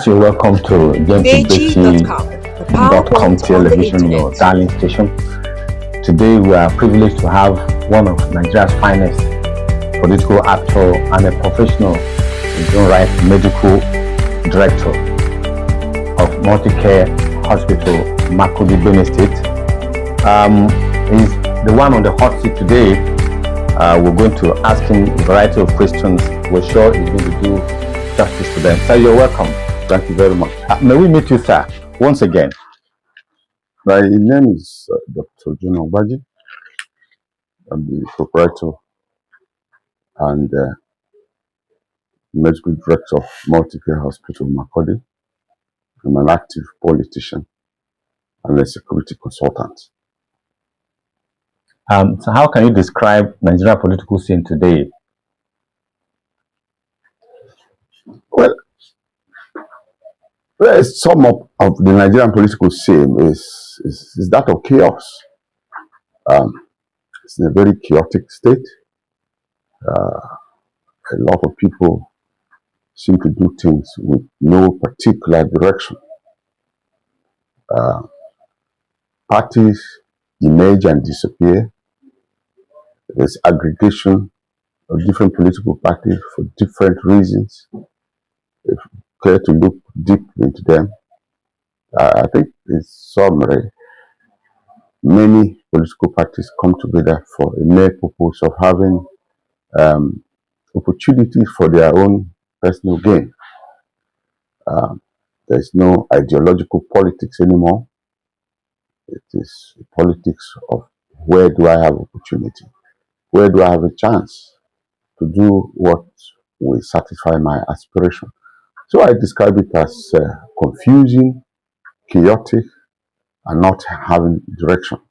You're welcome to 𝐩𝐚𝐫𝐭𝐢𝐜.com television, your darling station. Today we are privileged to have one of Nigeria's finest political actor and a professional in his own right, medical director of multi-care hospital, Makurdi, Benue State. He's the one on the hot seat today. We're going to ask him a variety of questions. We're sure he's going to do justice to them. Sir, you're welcome. Thank you very much. May we meet you, sir, once again? My name is Dr. Jonah Ogbaji. I'm the proprietor and medical director of Multi-Care Hospital, Makurdi. I'm an active politician and a security consultant. So how can you describe Nigeria political scene today? Well, some of the Nigerian political scene is that of chaos. It's in a very chaotic state. A lot of people seem to do things with no particular direction. Parties emerge and disappear. There's aggregation of different political parties for different reasons. If you care to look deep into them, I think in summary, many political parties come together for a mere purpose of having opportunities for their own personal gain. There's no ideological politics anymore. It is politics of where do I have opportunity? Where do I have a chance to do what will satisfy my aspiration? So I describe it as confusing, chaotic, and not having direction.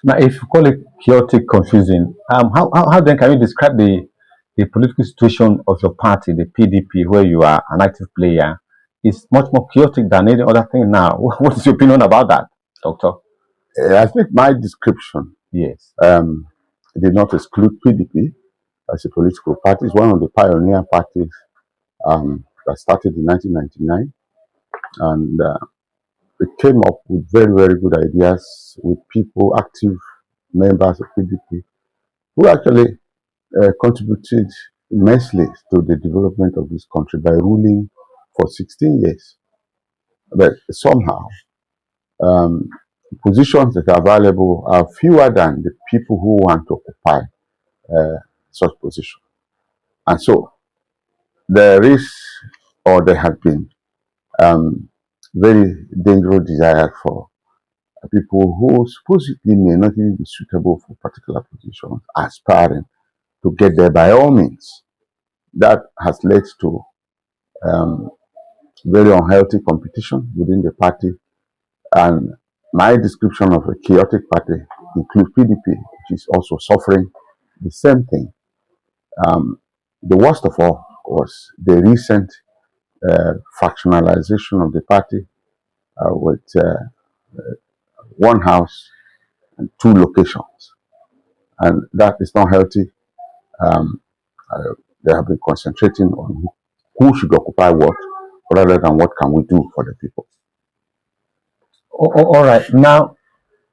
Now, if you call it chaotic, confusing, how then can you describe the political situation of your party, the PDP, where you are an active player? It's much more chaotic than any other thing now. What is your opinion about that, Doctor? I think my description did not exclude PDP as a political party. It's one of the pioneer parties that started in 1999, and it came up with very, very good ideas with people, active members of PDP, who actually contributed immensely to the development of this country by ruling for 16 years. But somehow, positions that are available are fewer than the people who want to occupy such position. And so, there is, or there has been, very dangerous desire for people who supposedly may not even be suitable for particular positions, aspiring to get there by all means. That has led to very unhealthy competition within the party. And my description of a chaotic party includes PDP, which is also suffering the same thing. The worst of all was the recent fractionalization of the party with one house and two locations. And that is not healthy. They have been concentrating on who should occupy what, rather than what can we do for the people. All right. Now,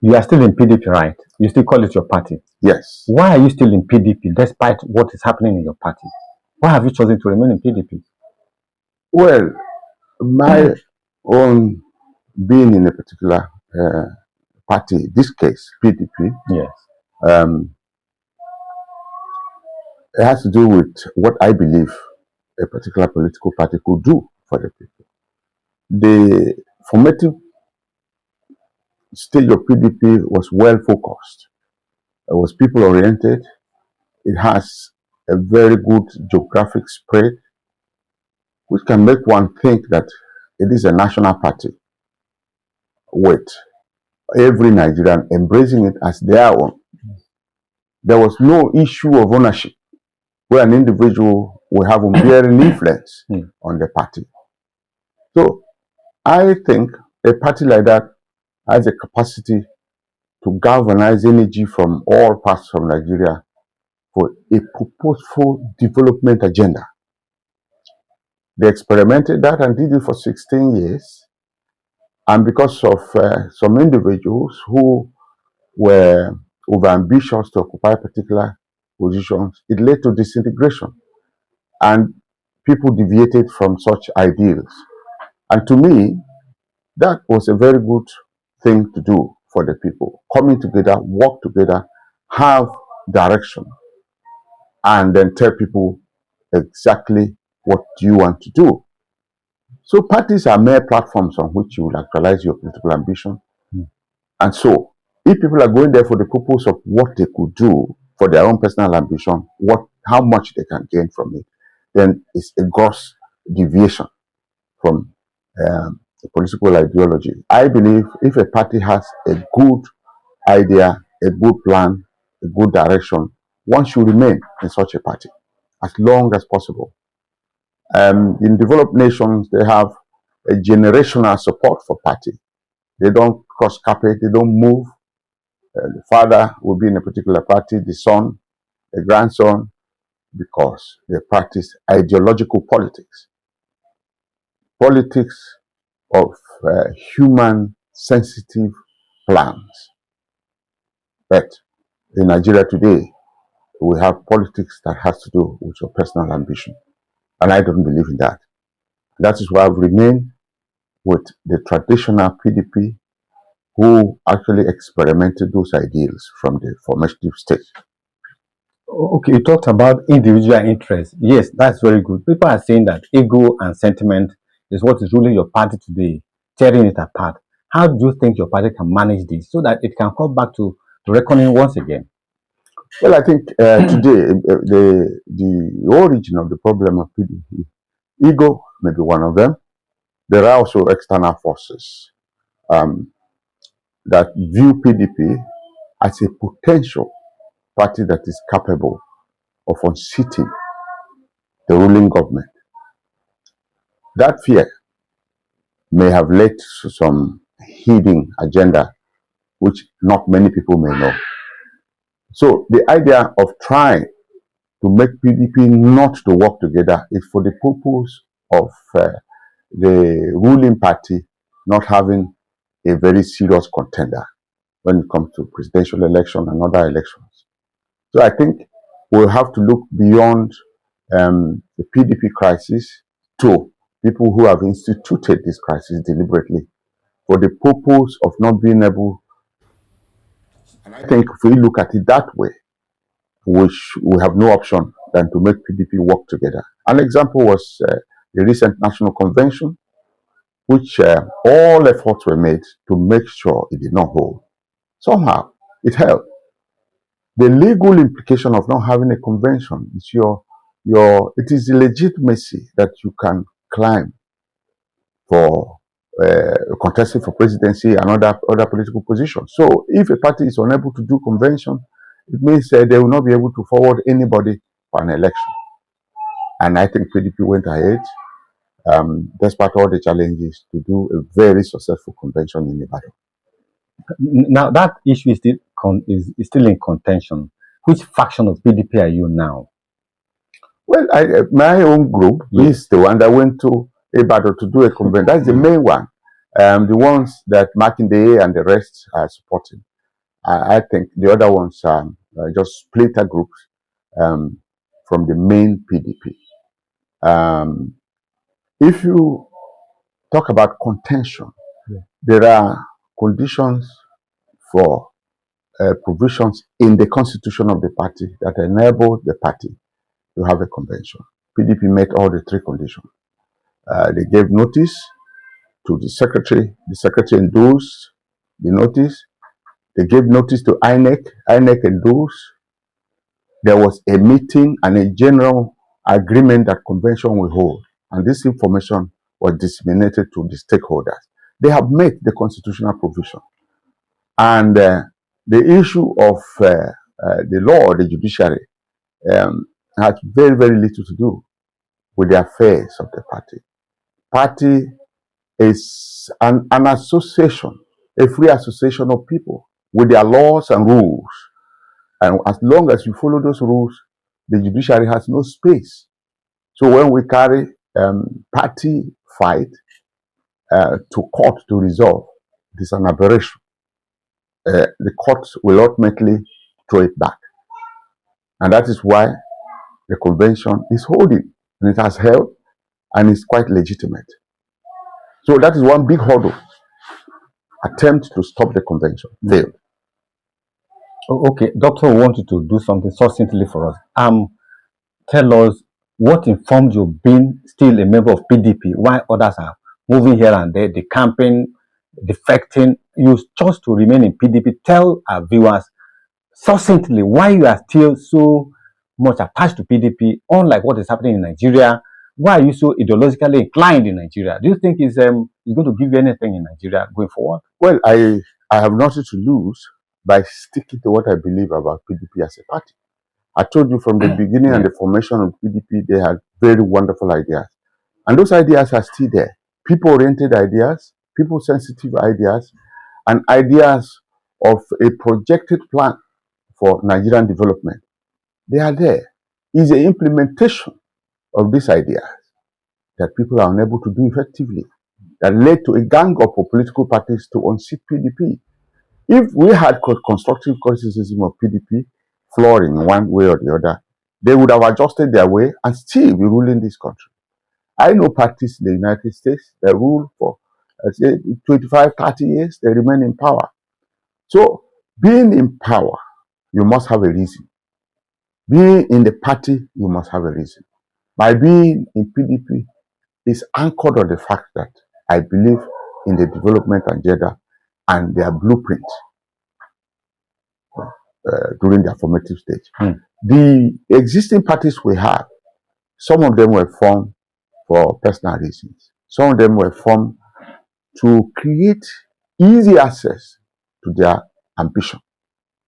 you are still in PDP, right? You still call it your party? Yes. Why are you still in PDP despite what is happening in your party? Why have you chosen to remain in PDP? Well, my own being in a particular party, in this case, PDP, yes, it has to do with what I believe a particular political party could do for the people. The formative stage of PDP was well focused. It was people oriented. It has a very good geographic spread, which can make one think that it is a national party, with every Nigerian embracing it as their own. There was no issue of ownership where an individual will have unbearing influence on the party. So I think a party like that has a capacity to galvanize energy from all parts of Nigeria for a purposeful development agenda. They experimented that and did it for 16 years. And because of some individuals who were overambitious to occupy particular positions, it led to disintegration. And people deviated from such ideals. And to me, that was a very good thing to do for the people. Coming together, work together, have direction, and then tell people exactly what you want to do. So parties are mere platforms on which you will actualize your political ambition. And so, if people are going there for the purpose of what they could do for their own personal ambition, how much they can gain from it, then it's a gross deviation from the political ideology. I believe if a party has a good idea, a good plan, a good direction, one should remain in such a party as long as possible. In developed nations, they have a generational support for party. They don't cross carpet, they don't move. The father will be in a particular party, the son, the grandson, because they practice ideological politics. Politics of human sensitive plans. But in Nigeria today, we have politics that has to do with your personal ambition. And I don't believe in that. That is why I've remained with the traditional PDP who actually experimented those ideals from the formative stage. Okay, you talked about individual interest. Yes, that's very good. People are saying that ego and sentiment is what is ruling your party today, tearing it apart. How do you think your party can manage this so that it can come back to reckoning once again? Well, I think today the origin of the problem of PDP, ego may be one of them. There are also external forces that view PDP as a potential party that is capable of unseating the ruling government. That fear may have led to some hidden agenda which not many people may know. So the idea of trying to make PDP not to work together is for the purpose of the ruling party not having a very serious contender when it comes to presidential election and other elections. So I think we'll have to look beyond the PDP crisis to people who have instituted this crisis deliberately for the purpose of not being able. And I think if we look at it that way, we have no option than to make PDP work together. An example was the recent national convention, which all efforts were made to make sure it did not hold. Somehow, it held. The legal implication of not having a convention is it is the legitimacy that you can climb for contesting for presidency and other political positions. So if a party is unable to do convention, it means they will not be able to forward anybody for an election. And I think PDP went ahead, despite all the challenges, to do a very successful convention in Ibadan. Now that issue is still in contention. Which faction of PDP are you now? Well, my own group is the one that went to Ibadan to do a convention. That's the main one. The ones that Makinde and the rest are supporting. I think the other ones are just splitter groups from the main PDP. If you talk about contention, there are conditions for provisions in the constitution of the party that enable the party to have a convention. PDP met all the three conditions. They gave notice to the secretary endorsed the notice. They gave notice to INEC endorsed. There was a meeting and a general agreement that convention will hold. And this information was disseminated to the stakeholders. They have met the constitutional provision. And the issue of the law, the judiciary, has very, very little to do with the affairs of the party. Party is an association, a free association of people with their laws and rules. And as long as you follow those rules, the judiciary has no space. So when we carry party fight to court to resolve, it is an aberration. The courts will ultimately throw it back. And that is why the convention is holding. And it has held and is quite legitimate. So that is one big hurdle. Attempt to stop the convention failed. Oh, okay, Doctor, we want you to do something succinctly for us. Tell us what informed you being still a member of PDP while others are moving here and there, the campaign, defecting. You chose to remain in PDP. Tell our viewers succinctly why you are still so much attached to PDP, unlike what is happening in Nigeria. Why are you so ideologically inclined in Nigeria? Do you think it's going to give you anything in Nigeria going forward? Well, I have nothing to lose by sticking to what I believe about PDP as a party. I told you from the beginning and the formation of PDP, they had very wonderful ideas. And those ideas are still there. People-oriented ideas, people-sensitive ideas, and ideas of a projected plan for Nigerian development. They are there. It's the implementation of these ideas that people are unable to do effectively, that led to a gang up of political parties to unseat PDP. If we had constructive criticism of PDP flooring one way or the other, they would have adjusted their way and still be ruling this country. I know parties in the United States that rule for 25, 30 years, they remain in power. So being in power, you must have a reason. Being in the party, you must have a reason. My being in PDP is anchored on the fact that I believe in the development agenda and their blueprint during their formative stage. The existing parties we have, some of them were formed for personal reasons. Some of them were formed to create easy access to their ambition.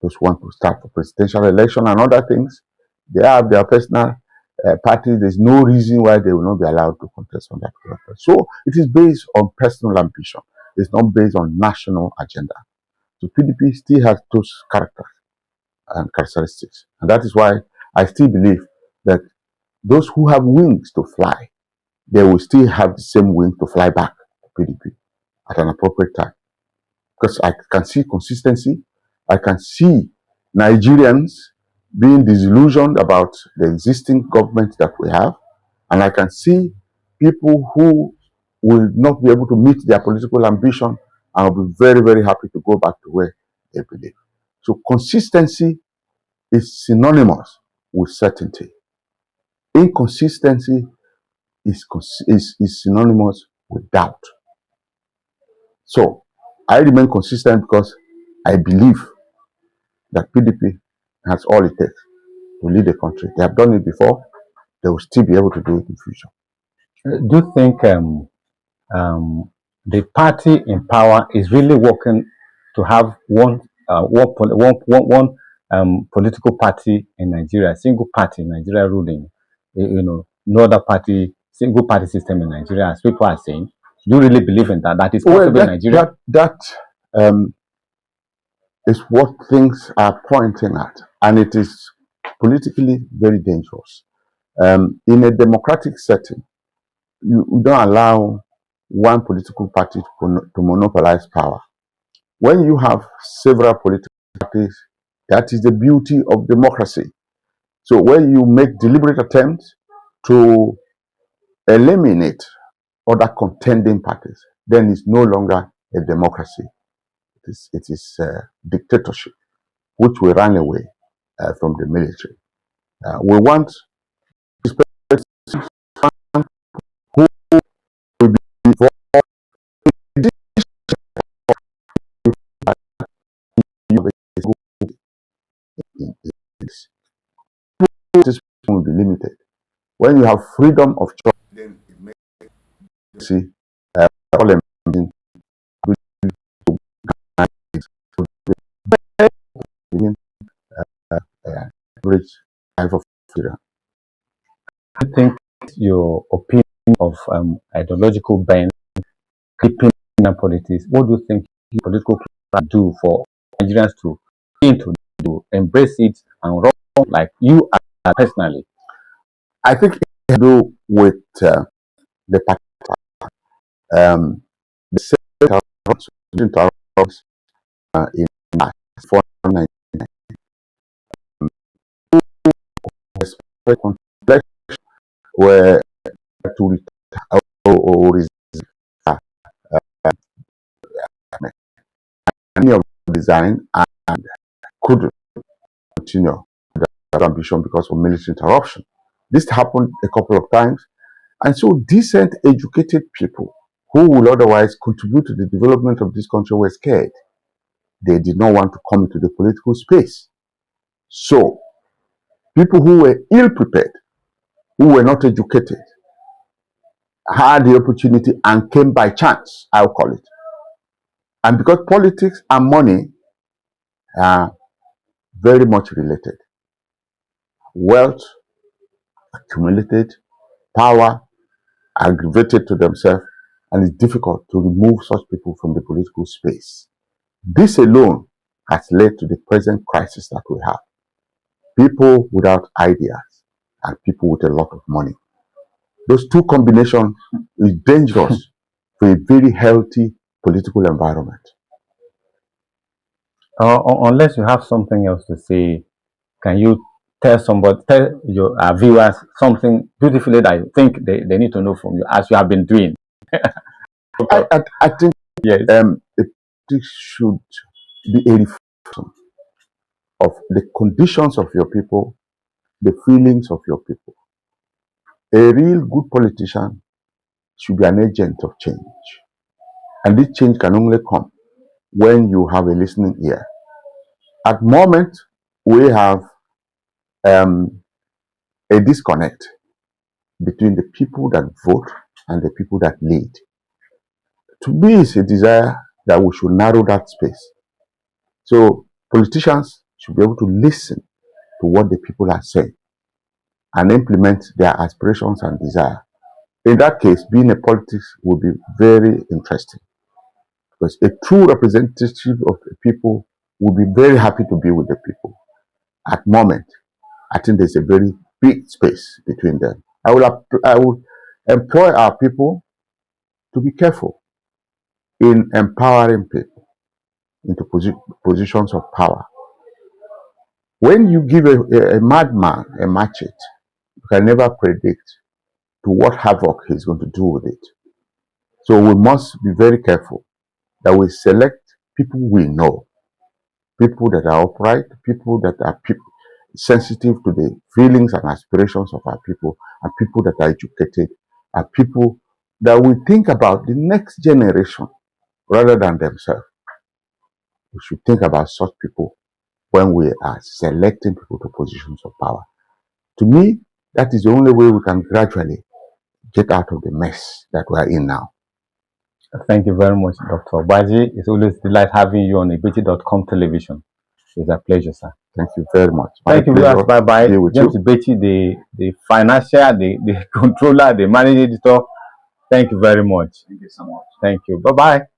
Those who want to start for presidential election and other things, they have their personal parties. There's no reason why they will not be allowed to contest on that particular. So it is based on personal ambition. It's not based on national agenda. So PDP still has those characters and characteristics. And that is why I still believe that those who have wings to fly, they will still have the same wing to fly back to PDP at an appropriate time. Because I can see consistency. I can see Nigerians being disillusioned about the existing government that we have. And I can see people who will not be able to meet their political ambition and will be very, very happy to go back to where they believe. So consistency is synonymous with certainty. Inconsistency is synonymous with doubt. So I remain consistent because I believe that PDP has all it takes to lead the country. They have done it before. They will still be able to do it in the future. Do you think the party in power is really working to have one political party in Nigeria, single party in Nigeria ruling? No other party, single party system in Nigeria, as people are saying. Do you really believe in that? That is possible in Nigeria? That is what things are pointing at, and it is politically very dangerous. In a democratic setting, you don't allow one political party to monopolize power. When you have several political parties, that is the beauty of democracy. So when you make deliberate attempts to eliminate other contending parties, then it's no longer a democracy. It is dictatorship, which we ran away from the military. We want who will be involved in this. This will be limited. When you have freedom of choice, then it makes see all average life of freedom. I think your opinion of ideological bent, keeping politics. What do you think political can do for Nigerians to embrace it and run like you are personally? I think it has to do with the party. The second interruptions in March 499 were to return or any of the design and could continue that ambition because of military interruption. This happened a couple of times, and so decent, educated people who will otherwise contribute to the development of this country were scared. They did not want to come into the political space. So, people who were ill-prepared, who were not educated, had the opportunity and came by chance, I'll call it. And because politics and money are very much related, wealth accumulated, power aggravated to themselves, and it's difficult to remove such people from the political space. This alone has led to the present crisis that we have. People without ideas and people with a lot of money. Those two combinations is dangerous for a very healthy political environment. Unless you have something else to say, can you tell your viewers something beautifully that you think they need to know from you, as you have been doing? I think yes. It should be a reflection of the conditions of your people, the feelings of your people. A real good politician should be an agent of change. And this change can only come when you have a listening ear. At the moment, we have a disconnect between the people that vote and the people that lead. To me, it's a desire that we should narrow that space. So politicians should be able to listen to what the people are saying and implement their aspirations and desire. In that case, being a politics will be very interesting, because a true representative of the people will be very happy to be with the people. At the moment, I think there's a very big space between them. I will employ our people to be careful in empowering people into positions of power. When you give a madman a machete, you can never predict to what havoc he's going to do with it. So we must be very careful that we select people we know, people that are upright, people that are sensitive to the feelings and aspirations of our people, and people that are educated, and people that will think about the next generation rather than themselves. We should think about such people when we are selecting people to positions of power. To me, that is the only way we can gradually get out of the mess that we are in now. Thank you very much, Dr. Ogbaji. It's always a delight having you on 𝐩𝐵G.com television. It's a pleasure, sir. Thank you very much. Thank you, viewers. Bye-bye. James 𝐩𝐵G, the financier, the controller, the managing editor. Thank you very much. Thank you so much. Thank you. Bye-bye.